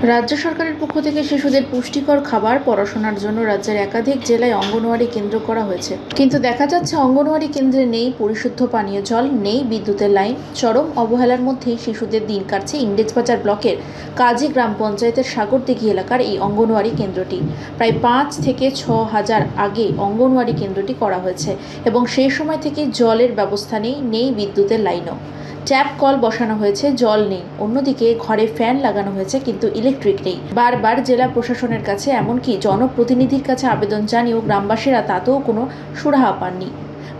রাজ্য সরকারের পক্ষ থেকে শিশুদের পুষ্টিকর খাবার পড়াশোনার জন্য রাজ্যের একাধিক জেলায় অঙ্গনওয়াড়ি কেন্দ্র করা হয়েছে, কিন্তু দেখা যাচ্ছে অঙ্গনওয়াড়ি কেন্দ্রে নেই পরিশুদ্ধ পানীয় জল, নেই বিদ্যুতের লাইন। চরম অবহেলার মধ্যেই শিশুদের দিন কাটছে ইংরেজবাজার ব্লকের কাজী গ্রাম পঞ্চায়েতের সাগরদিঘি এলাকার এই অঙ্গনওয়াড়ি কেন্দ্রটি। প্রায় 5 থেকে 6 হাজার আগে অঙ্গনওয়াড়ি কেন্দ্রটি করা হয়েছে এবং সেই সময় থেকে জলের ব্যবস্থা নেই বিদ্যুতের লাইনও। ট্যাপ কল বসানো হয়েছে, জল নেই। অন্যদিকে ঘরে ফ্যান লাগানো হয়েছে কিন্তু ইলেকট্রিক নেই। বারবার জেলা প্রশাসনের কাছে এমনকি জনপ্রতিনিধির কাছে আবেদন জানিয়েও গ্রামবাসীরা তাতেও কোনো সুরাহা পাননি।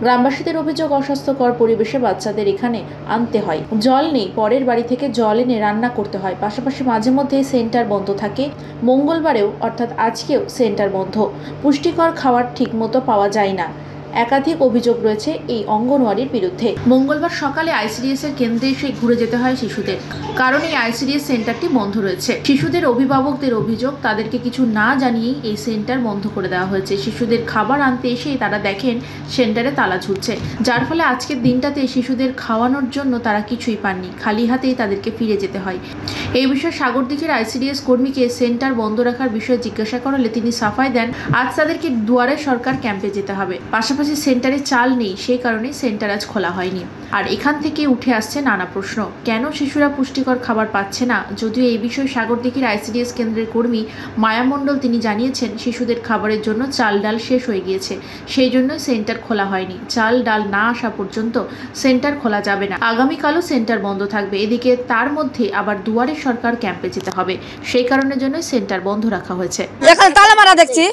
গ্রামবাসীদের অভিযোগ, অস্বাস্থ্যকর পরিবেশে বাচ্চাদের এখানে আনতে হয়, জল নেই, পরের বাড়ি থেকে জল এনে রান্না করতে হয়। পাশাপাশি মাঝে মধ্যে সেন্টার বন্ধ থাকে, মঙ্গলবারেও অর্থাৎ আজকেও সেন্টার বন্ধ। পুষ্টিকর খাবার ঠিকমতো পাওয়া যায় না। একাধিক অভিযোগ রয়েছে এই অঙ্গনওয়াড়ির বিরুদ্ধে। মঙ্গলবার সকালে আইসিডিএস এর কেন্দ্রে এসে ঘুরে যেতে হয় শিশুদের, কারণ এই আইসিডিএস সেন্টারটি বন্ধ রয়েছে। শিশুদের অভিভাবকদের অভিযোগ, তাদেরকে কিছু না জানিয়েই এই সেন্টার বন্ধ করে দেওয়া হয়েছে। শিশুদের খাবার আনতে এসেই তারা দেখেন সেন্টারে তালা ঝুলছে, যার ফলে আজকের দিনটাতে শিশুদের খাওয়ানোর জন্য তারা কিছুই পাননি, খালি হাতেই তাদেরকে ফিরে যেতে হয়। এই বিষয়ে সাগরদিঘির আইসিডিএস কর্মীকে সেন্টার বন্ধ রাখার বিষয়ে জিজ্ঞাসা করলে তিনি সাফাই দেন, আজ তাদেরকে দুয়ারে সরকার ক্যাম্পে যেতে হবে। পাশাপাশি সেন্টারে চাল নেই, সেই কারণে সেন্টার আজ খোলা হয়নি। আর এখান থেকে উঠে আসছে নানা প্রশ্ন, কেন শিশুরা পুষ্টিকর খাবার পাচ্ছে না। যদিও এই বিষয়ে সাগরদিঘির আইসিডিএস কেন্দ্রের কর্মী মায়া মণ্ডল তিনি জানিয়েছেন, শিশুদের খাবারের জন্য চাল ডাল শেষ হয়ে গিয়েছে, সেই জন্যই সেন্টার খোলা হয়নি। চাল ডাল না আসা পর্যন্ত সেন্টার খোলা যাবে না, আগামীকালও সেন্টার বন্ধ থাকবে। এদিকে তার মধ্যে আবার দুয়ারে সরকার ক্যাম্পে যেতে হবে, সেই কারণের জন্য সেন্টার বন্ধ রাখা হয়েছে। এখানে তালা মারা দেখছি,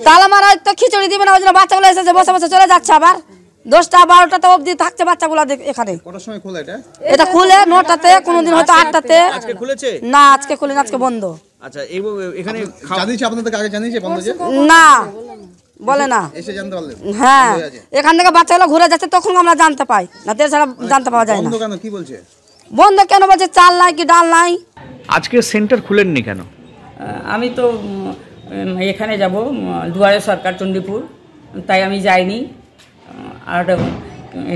তালা মারা তো খিচুড়ি দিবে না, ওই জন্য বাচ্চাগুলো এসেছে বসে বসে চলে যাচ্ছে। আবার 10টা 12টা অবধি থাকছে বাচ্চাগুলো এখানে। কটার সময় খোলা এটা? এটা খুলে 9টাতে, কোনদিন হয়তো 8টাতে। আজকে খুলেছে না, আজকে খুলে না, আজকে বন্ধ। আচ্ছা, এখানে জানিয়েছি আপনাদের, আগে জানিয়েছি বন্ধ যে? না, বলে না, এসে জানতে পারলেন? হ্যাঁ, এখান থেকে বাচ্চাগুলো ঘুরে যাচ্ছে, তখন আমরা জানতে পাই, না তো এছাড়া জানতে পাওয়া যায় না। বন্ধ কেন, কি বলছে? বন্ধ কেন বলছে, চাল নাই কি ডাল নাই। আজকে সেন্টার খুলেননি কেন? আমি তো এখানে যাব দুয়ারে সরকার চণ্ডীপুর, তাই আমি যাইনি। আর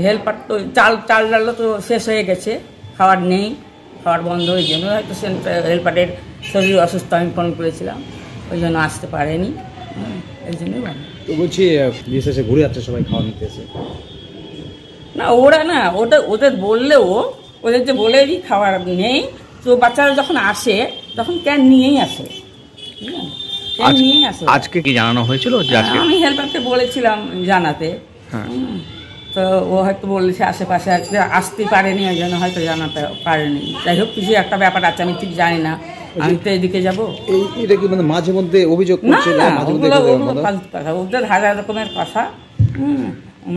হেল্পার তো চাল ডালও তো শেষ হয়ে গেছে, খাবার নেই, খাবার বন্ধ, ওই জন্য হয়তো হেল্পারের শরীর অসুস্থ, আমি ফোন করেছিলাম, ওই জন্য আসতে পারেনি, এই জন্যই বন্ধ। তো বলছি বিশেষে ঘুরে যাচ্ছে সবাই খাওয়া নিতে এসে? না, ওরা না, ওদের বললেও, ওদের যে বলেই খাবার নেই, তো বাচ্চারা যখন আসে তখন ক্যান নিয়েই আসে, আজকে কি জানানো হয়েছিল? আমি হেল্পারকে বলেছিলাম জানাতে, তো ও হয়তো বলেছে আশেপাশে আসতে পারেনি, ওই জন্য হয়তো জানাতে পারেনি। যাই হোক, কিছু একটা ব্যাপার আছে, আমি ঠিক জানি না, আমি তো এদিকে যাবো। এটা কি মানে মাঝে মধ্যে অভিযোগ করছে? না, ওগুলো ফালতু কথা, ওদের হাজার রকমের কথা।